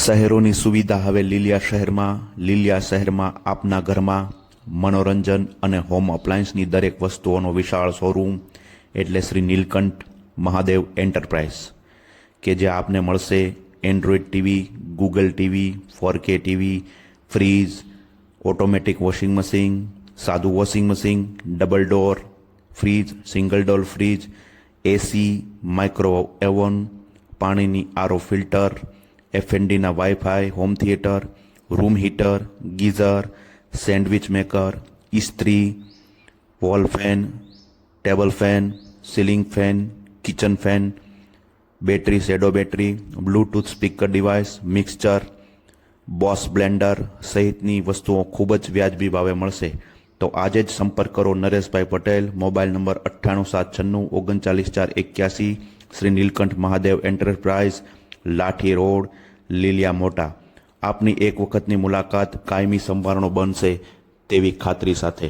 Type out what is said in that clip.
શહેરોની સુવિધા હવે લીલિયા શહેરમાં. લીલિયા શહેરમાં આપના ઘરમાં મનોરંજન અને હોમ અપ્લાયન્સની દરેક વસ્તુઓનો વિશાળ શોરૂમ એટલે શ્રી નીલકંઠ મહાદેવ એન્ટરપ્રાઇઝ, કે જે આપને મળશે Android TV, Google TV, 4K TV, fridge, automatic washing machine, સાદું washing machine, double door fridge, single door fridge, AC, micro oven, પાણીની આરો ફિલ્ટર, એફએનડીના wifi, home theatre, room heater, geyser, sandwich maker, ઇસ્ત્રી, wall fan, table fan, ceiling fan, kitchen fan, battery shadow battery, Bluetooth speaker device, mixture, Bosch blender સહિતની વસ્તુઓ ખૂબ જ વ્યાજબી ભાવે મળશે. તો આજે જ સંપર્ક કરો Nareshbhai Patel. Mobile number 9876394481, Shri Neelkanth Mahadev enterprise, Lathi road, Liliya Mota. આપની એક વખતની મુલાકાત કાયમી સંભારણો બનશે તેવી ખાતરી સાથે.